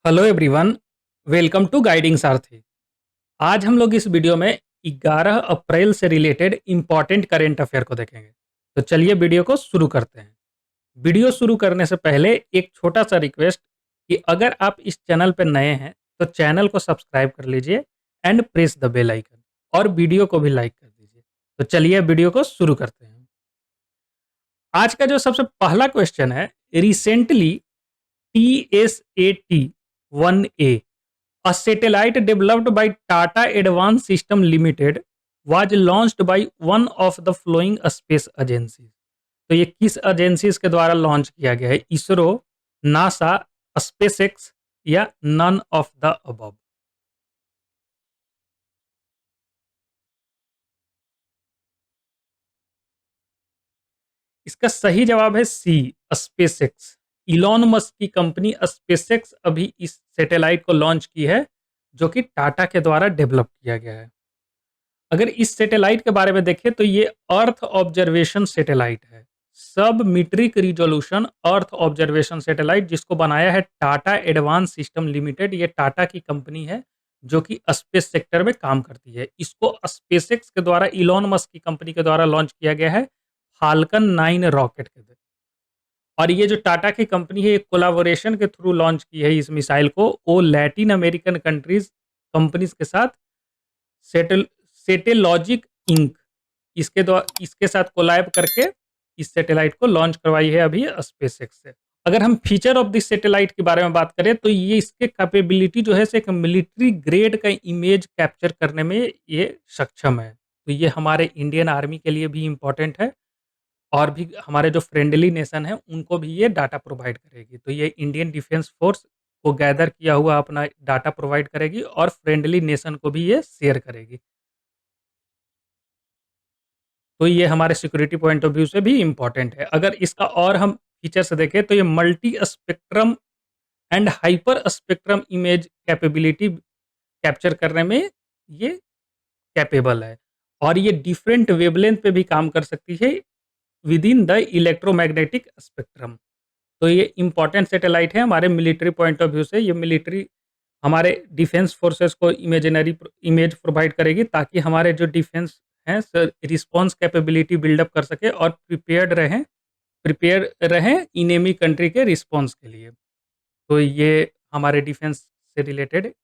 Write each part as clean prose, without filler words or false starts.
Hello everyone, welcome to guiding Sarathi. आज हम लोग इस वीडियो में 11 अप्रैल से रिलेटेड इंपॉर्टेंट करेंट अफेयर को देखेंगे। तो चलिए वीडियो को शुरू करते हैं। वीडियो शुरू करने से पहले एक छोटा सा रिक्वेस्ट कि अगर आप इस चैनल पर नए हैं तो चैनल को सब्सक्राइब कर लीजिए and press the bell icon और वीडियो को भी लाइक कर दीजिए। तो चलिए वीडियो को शुरू करते हैं। आज का जो सबसे पहला क्वेश्चन है, recently TSAT-1A, a satellite developed by Tata Advanced System Limited, was launched by one of the following space agencies। तो ये किस एजेंसीज के द्वारा लॉन्च किया गया है? इसरो, नासा, स्पेसएक्स या नन ऑफ द अबव? इसका सही जवाब है सी, स्पेसएक्स। इलॉन मस्क की कंपनी स्पेसएक्स अभी इस सैटेलाइट को लॉन्च की है, जो कि टाटा के द्वारा डेवलप किया गया है। अगर इस सैटेलाइट के बारे में देखें तो ये अर्थ ऑब्जर्वेशन सैटेलाइट है। सब metric resolution earth observation satellite, जिसको बनाया है टाटा एडवांस सिस्टम लिमिटेड। ये टाटा की कंपनी है जो कि स्पेस सेक्टर में काम करती है। इसको स्पेसएक्स के द्वारा, इलॉन मस्क की कंपनी के द्वारा लॉन्च किया गया है फाल्कन 9 रॉकेट के। और ये जो टाटा की कंपनी है, ये कोलाबोरेशन के थ्रू लॉन्च की है इस मिसाइल को। वो लैटिन अमेरिकन कंट्रीज कंपनीज के साथ सेटल सेटेलॉजिक इंक, इसके साथ कोलैब करके इस सैटेलाइट को लॉन्च करवाई है अभी स्पेसएक्स से। अगर हम फीचर ऑफ दिस सैटेलाइट के बारे में बात करें तो ये इसके कैपेबिलिटी जो है एक मिलिट्री ग्रेड का इमेज कैप्चर करने में ये सक्षम है। तो ये हमारे इंडियन आर्मी के लिए भी इम्पोर्टेंट है और भी हमारे जो फ्रेंडली नेशन है उनको भी ये डाटा प्रोवाइड करेगी। तो ये इंडियन डिफेंस फोर्स को गैदर किया हुआ अपना डाटा प्रोवाइड करेगी और फ्रेंडली नेशन को भी ये शेयर करेगी। तो ये हमारे सिक्योरिटी पॉइंट ऑफ व्यू से भी इम्पोर्टेंट है। अगर इसका और हम फीचर से देखें तो ये multi spectrum and hyper spectrum image capability capture करने में ये कैपेबल है। और ये डिफरेंट वेवलेंथ पे भी काम कर सकती है with in the electromagnetic spectrum. तो ये इंपॉर्टेंट सैटेलाइट है हमारे मिलिट्री पॉइंट ऑफ व्यू से। ये मिलिट्री हमारे डिफेंस फोर्सेस को इमेजिनरी इमेज प्रोवाइड करेगी, ताकि हमारे जो डिफेंस हैं रिस्पॉन्स कैपेबिलिटी बिल्डअप कर सके और प्रिपेयर रहें इनेमी कंट्री के रिस्पॉन्स के लिए। तो ये हमारे डिफेंस से रिलेटेड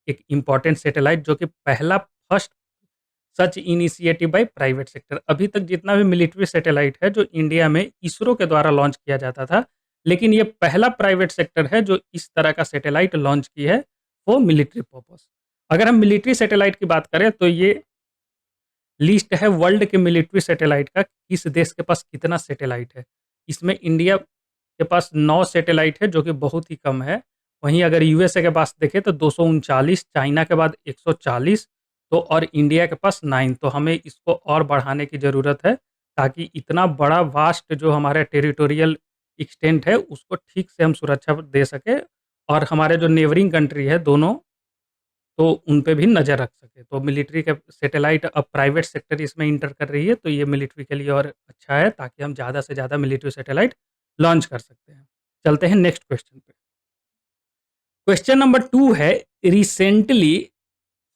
एक इम्पॉर्टेंट सैटेलाइट, जो कि पहला first such initiative by private sector. अभी तक जितना भी मिलिट्री सैटेलाइट है जो इंडिया में इसरो के द्वारा लॉन्च किया जाता था, लेकिन ये पहला प्राइवेट सेक्टर है जो इस तरह का सैटेलाइट लॉन्च की है वो मिलिट्री पर्पस। अगर हम मिलिट्री सैटेलाइट की बात करें तो ये लिस्ट है वर्ल्ड के मिलिट्री सैटेलाइट का, किस देश के पास कितना सैटेलाइट है। इसमें इंडिया के पास 9 सैटेलाइट है, जो कि बहुत ही कम है। वहीं अगर यूएसए के पास देखें तो 239, चाइना के बाद 140, तो और इंडिया के पास 9। तो हमें इसको और बढ़ाने की ज़रूरत है, ताकि इतना बड़ा वास्ट जो हमारा टेरिटोरियल एक्सटेंट है उसको ठीक से हम सुरक्षा दे सकें, और हमारे जो नेबरिंग कंट्री है दोनों, तो उन पे भी नज़र रख सके। तो मिलिट्री के सैटेलाइट अब प्राइवेट सेक्टर इसमें इंटर कर रही है, तो ये मिलिट्री के लिए और अच्छा है, ताकि हम ज़्यादा से ज़्यादा मिलिट्री सैटेलाइट लॉन्च कर सकते हैं। चलते हैं नेक्स्ट क्वेश्चन पे। क्वेश्चन नंबर 2 है, recently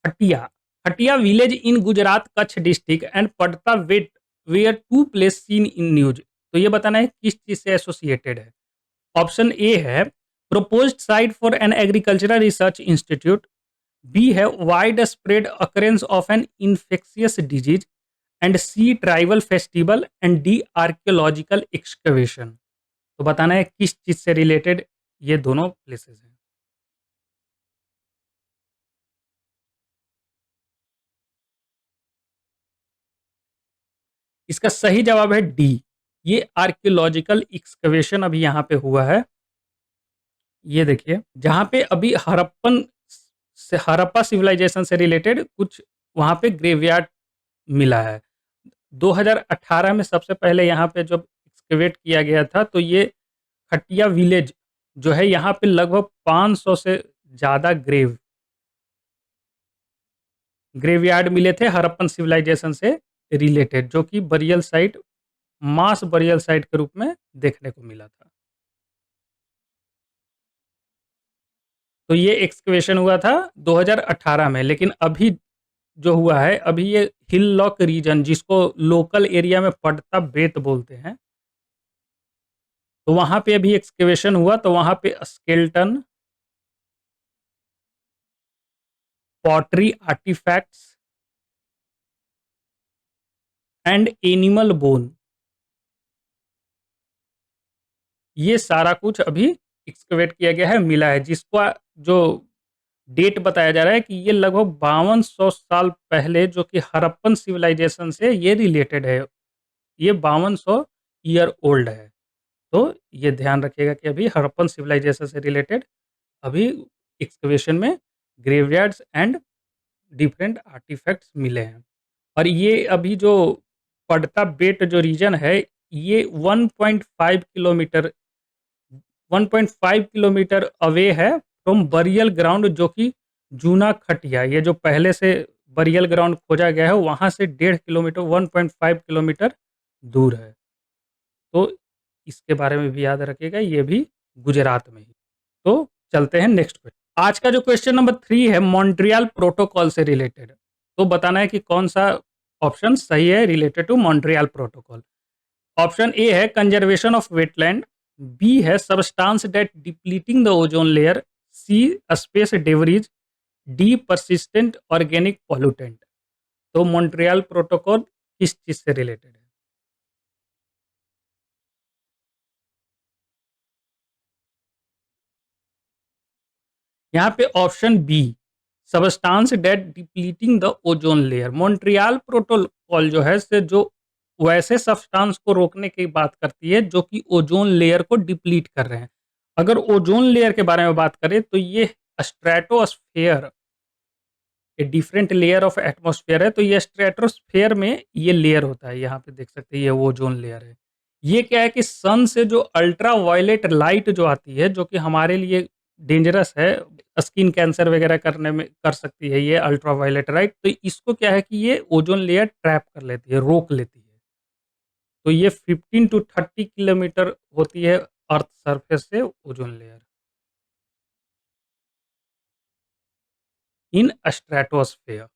Hatiya Hatiya village in Gujarat Kutch district and Padta Bet were two place seen in news. तो ये बताना है किस चीज़ से एसोसिएटेड है। ऑप्शन ए है proposed site for an agricultural research institute, B है wide spread occurrence of an infectious disease, and C tribal festival, and D archaeological excavation. तो बताना है किस चीज से रिलेटेड ये दोनों प्लेसेस हैं। इसका सही जवाब है डी, ये आर्कियोलॉजिकल एक्सकवेशन अभी यहाँ पे हुआ है। ये देखिए, जहाँ पे अभी हड़प्पा सिविलाइजेशन से रिलेटेड कुछ वहाँ पे ग्रेवयार्ड मिला है। 2018 में सबसे पहले यहाँ पे जब एक्सकेवेट किया गया था, तो ये खटिया विलेज जो है, यहाँ पे लगभग 500 से ज़्यादा ग्रेवयार्ड मिले थे हड़प्पन सिविलाइजेशन से रिलेटेड, जो कि बरियल साइट, मास बरियल साइट के रूप में देखने को मिला था। तो ये एक्सकवेशन हुआ था 2018 में, लेकिन अभी जो हुआ है, अभी ये हिल लॉक रीजन जिसको लोकल एरिया में पड़ता बेत बोलते हैं, तो वहाँ पे अभी एक्सकवेशन हुआ, तो वहाँ पे skeleton, pottery artefacts and animal bone, ये सारा कुछ अभी एक्सकवेट किया गया है, मिला है, जिसका जो डेट बताया जा रहा है कि ये लगभग 5200 साल पहले, जो कि हड़प्पन सिविलाइजेशन से ये रिलेटेड है। ये 5200 ईयर ओल्ड है। तो ये ध्यान रखिएगा कि अभी हड़प्पन सिविलाइजेशन से रिलेटेड अभी एक्सकवेशन में ग्रेवयार्ड्स एंड डिफरेंट आर्टिफैक्ट्स मिले हैं। और ये अभी जो पड़ता बेट जो रीजन है, ये 1.5 किलोमीटर 1.5 किलोमीटर अवे है फ्रॉम बरियल ग्राउंड, जो कि जूना खटिया, ये जो पहले से बरियल ग्राउंड खोजा गया है, वहाँ से 1.5 किलोमीटर 1.5 किलोमीटर दूर है। तो इसके बारे में भी याद रखिएगा, ये भी गुजरात में ही। तो चलते हैं नेक्स्ट क्वेश्चन। आज का जो क्वेश्चन नंबर 3 है मॉन्ट्रियल प्रोटोकॉल से रिलेटेड। तो बताना है कि कौन सा ऑप्शन सही है related to Montreal Protocol. Option A है कंजर्वेशन ऑफ वेटलैंड, बी है substance that depleting the ozone layer, C space debris, D persistent organic pollutant. तो मॉन्ट्रियल प्रोटोकॉल किस चीज से रिलेटेड है? यहाँ पे option B, substance that depleting the ozone layer. Montreal Protocol जो है से जो वैसे सब्सटेंस को रोकने की बात करती है जो कि ओजोन लेयर को डिप्लीट कर रहे हैं। अगर ओजोन लेयर के बारे में बात करें तो ये स्ट्रेटोस्फेयर, ये डिफरेंट लेयर ऑफ एटमॉस्फेयर है, तो ये स्ट्रेटोस्फेयर में ये लेयर होता है, यहाँ पे देख सकते हैं ये ओजोन लेयर है। ये क्या है कि सन से जो अल्ट्रा वायलेट लाइट जो आती है, जो कि हमारे लिए डेंजरस है, स्किन कैंसर वगैरह करने में कर सकती है ये अल्ट्रा वायलेट लाइट, तो इसको क्या है कि ये ओजोन लेयर ट्रैप कर लेती है, रोक लेती है। तो ये 15 टू 30 किलोमीटर होती है अर्थ सरफेस से ओजोन लेयर इन स्ट्रेटोस्फेयर।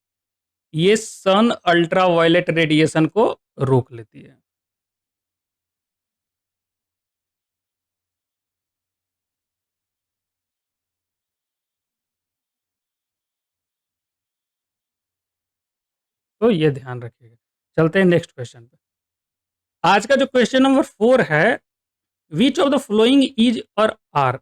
ये सन अल्ट्रा वायलेट रेडिएशन को रोक लेती है। तो ये ध्यान रखिएगा। चलते हैं नेक्स्ट क्वेश्चन पे। आज का जो क्वेश्चन नंबर 4 है, which of the following is और आर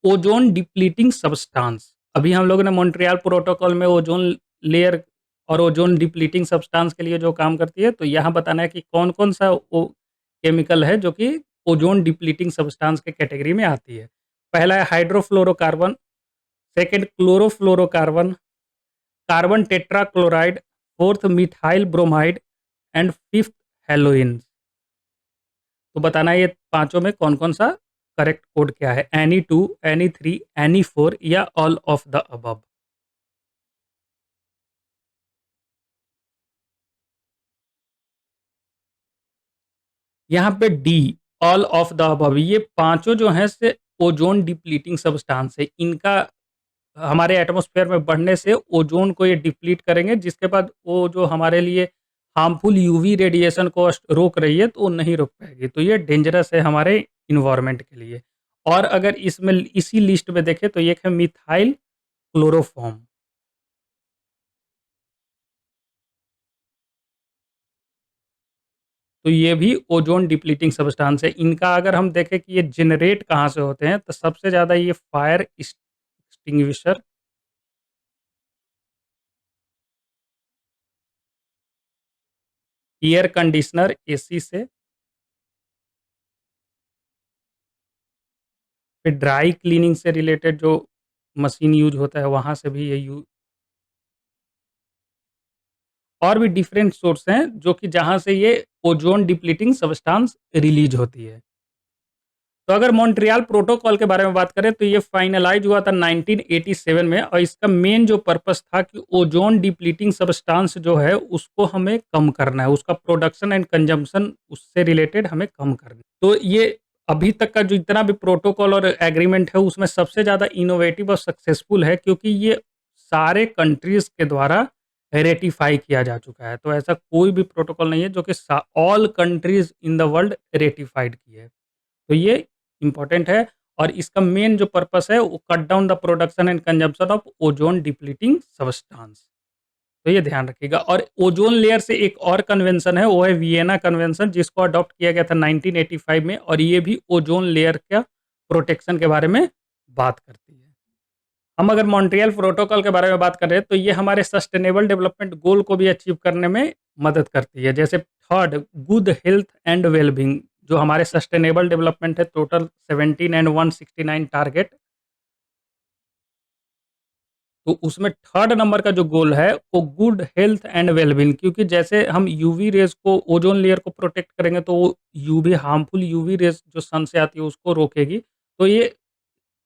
ओजोन डिप्लीटिंग सब्सटेंस। अभी हम लोगों ने मॉन्ट्रियल प्रोटोकॉल में ओजोन लेयर और ओजोन डिप्लीटिंग सब्सटेंस के लिए जो काम करती है, तो यहाँ बताना है कि कौन-कौन सा वो केमिकल है जो कि ओजोन डिप्लीटिंग सब्सटेंस के कैटेगरी में आती है। पहला है hydrofluorocarbon, second chlorofluorocarbon, carbon tetrachloride, fourth methyl bromide and fifth Halloween. तो बताना है ये पांचों में कौन-कौन सा करेक्ट कोड क्या है? एनी 2, एनी 3, एनी 4 या ऑल ऑफ द अबव? यहाँ पे D, all of the above, ये पांचों जो हैं से ओजोन डिप्लीटिंग सब्सटेंस है। इनका हमारे एटमॉस्फेयर में बढ़ने से ओजोन को ये डिप्लीट करेंगे, जिसके बाद वो जो हमारे लिए हार्मफुल यूवी रेडिएशन को रोक रही है, तो वो नहीं रोक पाएगी। तो ये डेंजरस है हमारे इन्वायरमेंट के लिए। और अगर इसमें इसी लिस्ट में देखें तो एक है मिथाइल क्लोरोफॉर्म। तो ये भी ओजोन डिप्लीटिंग सब्सटेंस है। इनका अगर हम देखें कि ये जनरेट कहाँ से होते हैं, तो सबसे ज़्यादा ये fire extinguisher, air conditioner AC से, फिर ड्राई क्लीनिंग से रिलेटेड जो मशीन यूज़ होता है वहाँ से भी ये यू और भी डिफरेंट सोर्स हैं जो कि जहाँ से ये ओजोन डिप्लीटिंग सब्सटेंस रिलीज़ होती है। तो अगर मॉन्ट्रियल प्रोटोकॉल के बारे में बात करें तो ये फाइनलाइज़ हुआ था 1987 में, और इसका मेन जो पर्पस था कि ओजोन डिप्लीटिंग सब्सटेंस जो है उसको हमें कम करना है, उसका प्रोडक्शन एंड कंजम्पशन उससे रिलेटेड हमें कम करना है। तो ये अभी तक का जो जितना भी प्रोटोकॉल और एग्रीमेंट है उसमें सबसे ज़्यादा इनोवेटिव और सक्सेसफुल है, क्योंकि ये सारे कंट्रीज़ के द्वारा रेटिफ़ाई किया जा चुका है। तो ऐसा कोई भी प्रोटोकॉल नहीं है जो कि सा all countries in the world ratified की है। तो ये इम्पोर्टेंट है, और इसका मेन जो पर्पस है वो cut down the production and consumption of ozone depleting substance. तो ये ध्यान रखिएगा। और ओज़ोन लेयर से एक और कन्वेंशन है, वो है वियना कन्वेंशन, जिसको अडॉप्ट किया गया था 1985 में, और ये भी ओज़ोन लेयर का प्रोटेक्शन के बारे में बात करती है। हम अगर मॉन्ट्रियल प्रोटोकॉल के बारे में बात कर रहे हैं, तो ये हमारे सस्टेनेबल डेवलपमेंट गोल को भी अचीव करने में मदद करती है। जैसे third, good health and well-being, जो हमारे सस्टेनेबल डेवलपमेंट है, टोटल 17 एंड 169 टारगेट, तो उसमें थर्ड नंबर का जो गोल है वो गुड हेल्थ एंड वेलबींग, क्योंकि जैसे हम यूवी रेज को, ओजोन लेयर को प्रोटेक्ट करेंगे, तो वो यूवी हार्मफुल यूवी रेज जो सन से आती है उसको रोकेगी। तो ये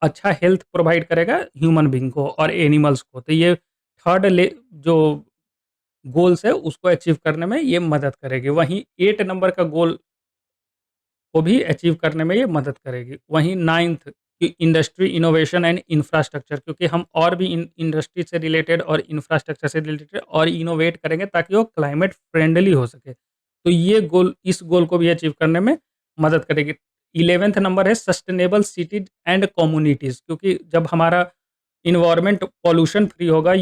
अच्छा हेल्थ प्रोवाइड करेगा ह्यूमन बीइंग को और एनिमल्स को। तो ये थर्ड जो गोल्स है उसको अचीव करने में ये मदद करेगी। वहीं 8 नंबर का गोल को भी अचीव करने में ये मदद करेगी। वहीं 9th कि इंडस्ट्री इनोवेशन एंड इंफ्रास्ट्रक्चर, क्योंकि हम और भी इंडस्ट्री से रिलेटेड और इंफ्रास्ट्रक्चर से रिलेटेड और इनोवेट करेंगे ताकि वो क्लाइमेट फ्रेंडली हो सके। तो ये गोल, इस गोल को भी अचीव करने में मदद करेगी। 11th नंबर है सस्टेनेबल सिटीज एंड कम्युनिटीज़, क्योंकि जब हमारा इन्वायरमेंट पॉल्यूशन फ्री होगा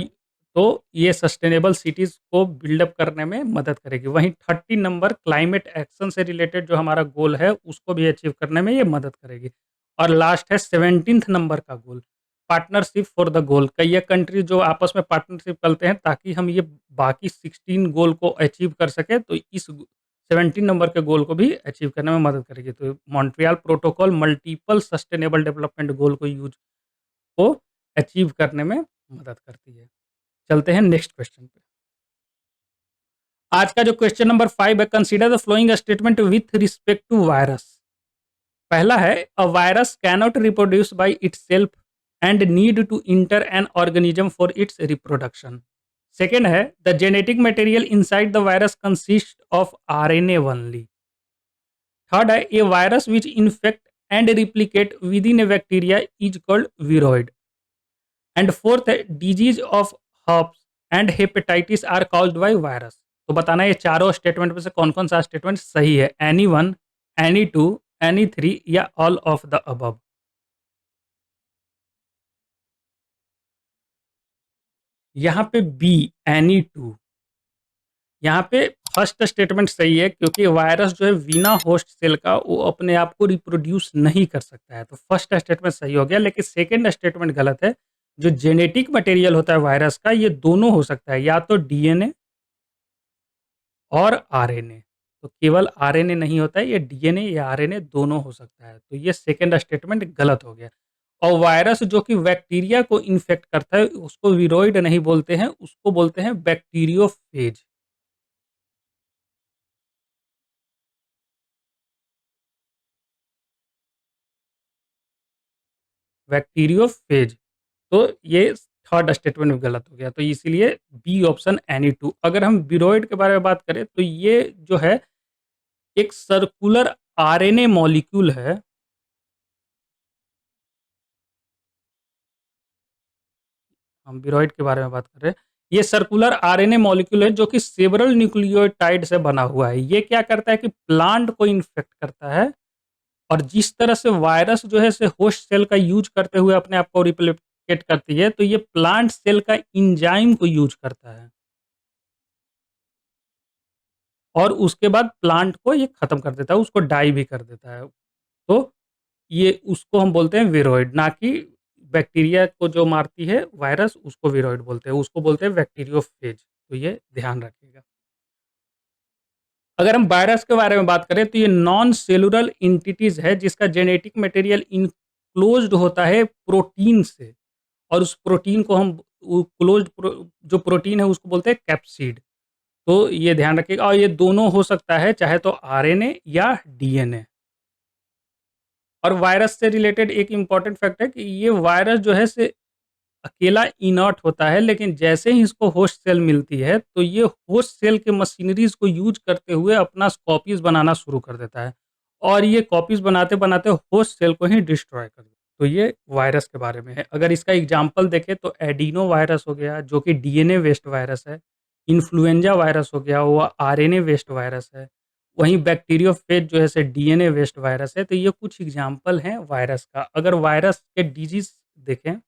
तो ये सस्टेनेबल सिटीज़ को बिल्डअप करने में मदद करेगी। वहीं 30 नंबर क्लाइमेट एक्शन से रिलेटेड जो हमारा गोल है उसको भी अचीव करने में ये मदद करेगी। और लास्ट है 17th नंबर का गोल, पार्टनरशिप फॉर द गोल। कई कंट्री जो आपस में पार्टनरशिप करते हैं ताकि हम ये बाकी 16 गोल को अचीव कर सकें, तो इस 17 नंबर के गोल को भी अचीव करने में मदद करेगी। तो Montreal protocol multiple sustainable development goal को अचीव करने में मदद करती है। चलते हैं नेक्स्ट क्वेश्चन पे। आज का जो क्वेश्चन नंबर 5 है, consider the following statement with respect to virus. पहला है, a virus cannot reproduce by itself and need to enter an organism for its reproduction. Second है, the genetic material inside the virus consist of RNA only. Third है, a virus which infect and replicate within a bacteria is called viroid. And fourth है, disease of herpes and hepatitis are caused by virus. तो बताना ये चारों statement में से कौन कौन सा स्टेटमेंट सही है, any one, any two, any three, या ऑल ऑफ द अबव। यहाँ पे बी, एनी टू, यहाँ पे फर्स्ट स्टेटमेंट सही है, क्योंकि वायरस जो है बिना होस्ट सेल का वो अपने आप को रिप्रोड्यूस नहीं कर सकता है। तो फर्स्ट स्टेटमेंट सही हो गया, लेकिन सेकंड स्टेटमेंट गलत है। जो जेनेटिक मटेरियल होता है वायरस का, ये दोनों हो सकता है, या तो डीएनए और आरएनए। तो केवल आरएनए नहीं होता है, ये डीएनए या आरएनए दोनों हो सकता है। तो ये सेकंड स्टेटमेंट गलत हो गया। और वायरस जो कि बैक्टीरिया को इन्फेक्ट करता है उसको विरोइड नहीं बोलते हैं, उसको बोलते हैं बैक्टीरियोफेज। बैक्टीरियोफेज। तो ये थर्ड स्टेटमेंट गलत हो गया, तो इसीलिए बी ऑप्शन एनी टू। अगर हम विरोइड के बारे में बात करें, तो ये जो है एक सर्कुलर आरएनए मॉलिक्यूल है। हम विरोइड के बारे में बात कर रहे हैं। ये सर्कुलर आरएनए मॉलिक्यूल है जो कि सेवरल न्यूक्लियोटाइड से बना हुआ है। ये क्या करता है कि प्लांट को इन्फेक्ट करता है, और जिस तरह से वायरस जो है से होस्ट सेल का यूज करते हुए अपने आप को रिप्लिकेट करती है, तो ये प्लांट सेल का एंजाइम को यूज करता है, और उसके बाद प्लांट को ये खत्म कर देता है, उसको डाई भी कर देता है। तो ये उसको हम बोलते हैं विरोइड, ना कि बैक्टीरिया को जो मारती है वायरस उसको विरोइड बोलते हैं, उसको बोलते हैं बैक्टीरियोफेज। तो ये ध्यान रखिएगा। अगर हम वायरस के बारे में बात करें, तो ये नॉन सेलुलर एंटिटीज है जिसका जेनेटिक मटेरियल इनक्लोज्ड होता है प्रोटीन से, और उस प्रोटीन को हम क्लोज्ड जो प्रोटीन है उसको बोलते हैं कैप्सिड। तो ये ध्यान रखिएगा, और ये दोनों हो सकता है चाहे तो आरएनए या डीएनए। और वायरस से रिलेटेड एक इम्पॉर्टेंट फैक्ट है कि ये वायरस जो है से अकेला इनर्ट होता है, लेकिन जैसे ही इसको होस्ट सेल मिलती है, तो ये होस्ट सेल के मशीनरीज़ को यूज़ करते हुए अपना कॉपीज़ बनाना शुरू कर देता है, और ये कॉपीज़ बनाते-बनाते होस्ट सेल को ही डिस्ट्रॉय कर देता है। तो ये वायरस के बारे में है। अगर इसका एग्ज़ाम्पल देखें तो एडिनो वायरस हो गया जो कि डीएनए बेस्ड वायरस है। इन्फ्लुएंजा वायरस हो गया वो आरएनए बेस्ड वायरस है। वहीं बैक्टीरियोफेज जो है से डीएनए बेस्ड वायरस है। तो ये कुछ एग्ज़ाम्पल हैं वायरस का। अगर वायरस के डिजीज़ देखें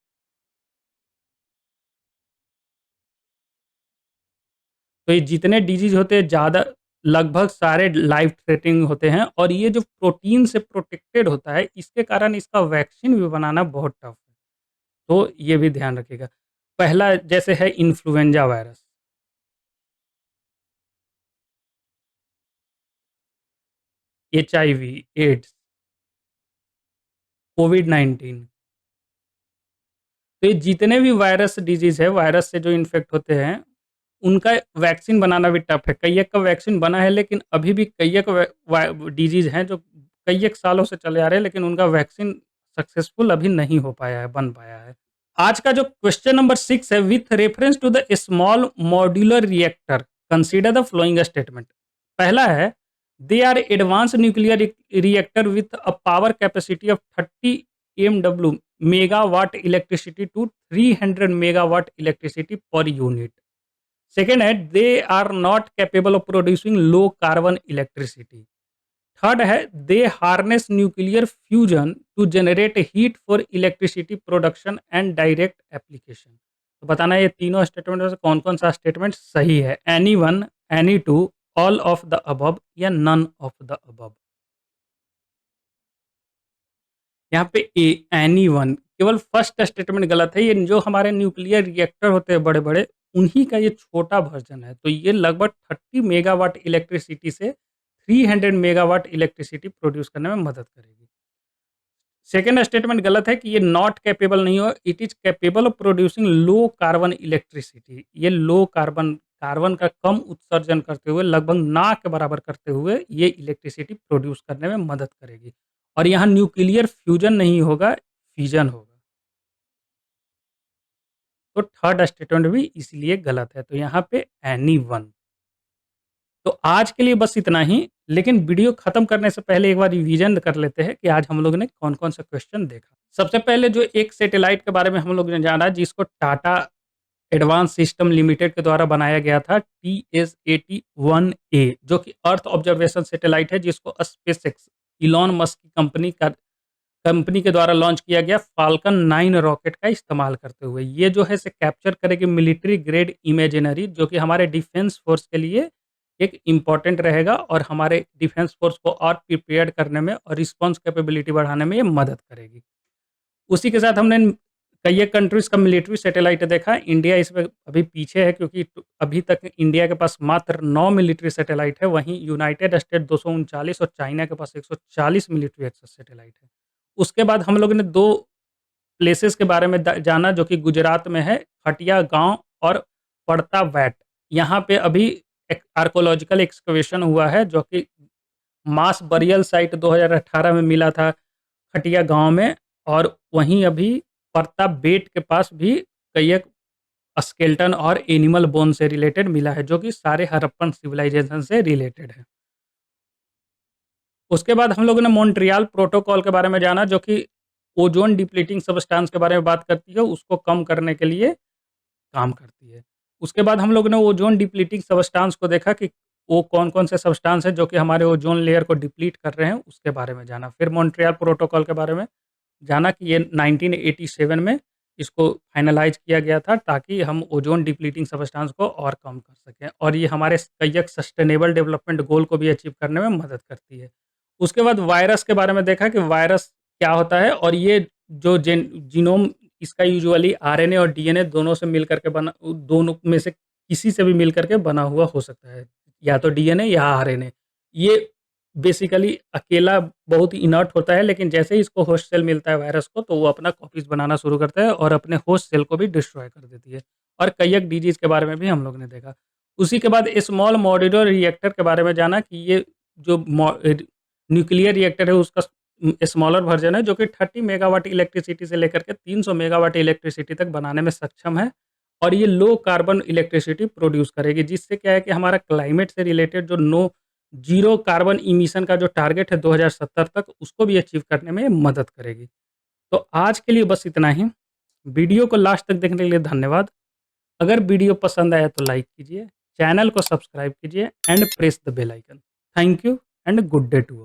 तो ये जितने डिजीज़ होते हैं ज़्यादा लगभग सारे लाइफ थ्रेटनिंग होते हैं और ये जो प्रोटीन से प्रोटेक्टेड होता है इसके कारण इसका वैक्सीन भी बनाना बहुत टफ है। तो ये भी ध्यान रखिएगा। पहला जैसे है इन्फ्लुएंजा वायरस, एचआईवी, एड्स, कोविड-19 तो ये जितने भी वायरस डिजीज़ है, वायरस से जो इन्फेक्ट होते हैं, उनका वैक्सीन बनाना भी टफ है। कई एक का वैक्सीन बना है लेकिन अभी भी कई एक व वा डिजीज़ हैं जो कई एक सालों से चले आ रहे हैं लेकिन उनका वैक्सीन सक्सेसफुल अभी नहीं हो पाया है, बन पाया है। आज का जो क्वेश्चन नंबर 6 है with reference to the small modular reactor consider the following statement. पहला है they are advance nuclear reactor with a power capacity of 30 MW megawatt electricity to 300 megawatt electricity per unit. Second है they are not capable of producing low carbon electricity. Third है they harness nuclear fusion to generate heat for electricity production and direct application. तो बताना ये तीनों statement में से कौन कौन सा स्टेटमेंट सही है। Any one, any two, all of the above या नन ऑफ द अबव। यहाँ पे ए एनी वन केवल फर्स्ट स्टेटमेंट गलत है। ये जो हमारे न्यूक्लियर रिएक्टर होते हैं बड़े बड़े उन्हीं का ये छोटा वर्जन है। तो ये लगभग 30 मेगावाट इलेक्ट्रिसिटी से 300 मेगावाट इलेक्ट्रिसिटी प्रोड्यूस करने में मदद करेगी। सेकंड स्टेटमेंट गलत है कि ये नॉट कैपेबल नहीं हो, it is capable of producing low carbon electricity. ये लो कार्बन कार्बन का कम उत्सर्जन करते हुए लगभग ना के बराबर करते हुए ये इलेक्ट्रिसिटी प्रोड्यूस करने में मदद करेगी। और यहाँ न्यूक्लियर फ्यूजन नहीं होगा, फिजन होगा। तो थर्ड स्टेटमेंट भी इसलिए गलत है। तो यहाँ पे एनी वन। तो आज के लिए बस इतना ही, लेकिन वीडियो खत्म करने से पहले एक बार रिवीजन कर लेते हैं कि आज हम लोगों ने कौन-कौन सा क्वेश्चन देखा। सबसे पहले जो एक सैटेलाइट के बारे में हम लोग ने जाना जिसको टाटा एडवांस सिस्टम लिमिटेड के द्वारा बनाया गया था TS-81A जो कि अर्थ ऑब्जर्वेशन सैटेलाइट है जिसको स्पेसएक्स इलॉन मस्क की कंपनी के द्वारा लॉन्च किया गया फाल्कन 9 रॉकेट का इस्तेमाल करते हुए। ये जो है से कैप्चर करेगी मिलिट्री ग्रेड इमेजिनरी जो कि हमारे डिफेंस फोर्स के लिए एक इम्पोर्टेंट रहेगा और हमारे डिफेंस फोर्स को और प्रिपेयर्ड करने में और रिस्पॉन्स कैपेबिलिटी बढ़ाने में ये मदद करेगी। उसी के साथ हमने कई एक कंट्रीज़ का मिलिट्री सैटेलाइट देखा। इंडिया इसमें अभी पीछे है क्योंकि अभी तक इंडिया के पास मात्र 9 मिलिट्री सैटेलाइट है, वहीं यूनाइटेड स्टेट 239 और चाइना के पास 140 मिलिट्री एक्सेस सैटेलाइट है। उसके बाद हम लोगों ने 2 प्लेसेस के बारे में जाना जो कि गुजरात में है, खटिया गाँव और पड़ता वैट। यहाँ पे अभी एक आर्कोलॉजिकल एक्सकवेशन हुआ है जो कि मास बरियल साइट 2018 में मिला था खटिया गाँव में और वहीं अभी परता बेट के पास भी कई एक स्केलेटन और एनिमल बोन से रिलेटेड मिला है जो कि सारे हड़प्पन सिविलाइजेशन से रिलेटेड है। उसके बाद हम लोगों ने मॉन्ट्रियल प्रोटोकॉल के बारे में जाना जो कि ओज़ोन डिप्लीटिंग सब्सटेंस के बारे में बात करती है, उसको कम करने के लिए काम करती है। उसके बाद हम लोगों ने ओज़ोन डिप्लीटिंग सब्सटेंस को देखा कि वो कौन-कौन से सब्सटेंस हैं जो कि हमारे ओज़ोन लेयर को डिप्लीट कर रहे हैं, उसके बारे में जाना। फिर मॉन्ट्रियल प्रोटोकॉल के बारे में जाना कि ये 1987 में इसको फाइनलाइज़ किया गया था ताकि हम ओज़ोन डिप्लीटिंग सब्सटेंस को और कम कर सकें और ये हमारे कई एक सस्टेनेबल डेवलपमेंट गोल को भी अचीव करने में मदद करती है। उसके बाद वायरस के बारे में देखा कि वायरस क्या होता है और ये जो जीनोम इसका यूजुअली आरएनए और डीएनए दोनों से मिल कर के बना दोनों में से किसी से भी मिल कर के बना हुआ हो सकता है। या तो डीएनए या आरएनए। ये बेसिकली अकेला बहुत ही इनर्ट होता है लेकिन जैसे ही इसको होस्ट सेल मिलता है वायरस को तो वो अपना कॉपीज़ बनाना शुरू करता है और अपने होस्ट सेल को भी डिस्ट्रॉय कर देती है। और कई एक डिजीज़ के बारे में भी हम लोग ने देखा। उसी के बाद स्मॉल मॉड्यूलर रिएक्टर के बारे में जाना कि ये जो न्यूक्लियर रिएक्टर है उसका स्मॉलर वर्ज़न है जो कि 30 मेगावाट इलेक्ट्रिसिटी से लेकर के 300 मेगावाट इलेक्ट्रिसिटी तक बनाने में सक्षम है और ये लो कार्बन इलेक्ट्रिसिटी प्रोड्यूस करेगी जिससे क्या है कि हमारा क्लाइमेट से रिलेटेड जो ज़ीरो कार्बन इमिशन का जो टारगेट है 2070 तक, उसको भी अचीव करने में मदद करेगी। तो आज के लिए बस इतना ही। वीडियो को लास्ट तक देखने के लिए धन्यवाद। अगर वीडियो पसंद आया तो लाइक कीजिए, चैनल को सब्सक्राइब कीजिए and press the bell icon. Thank you and good day to all.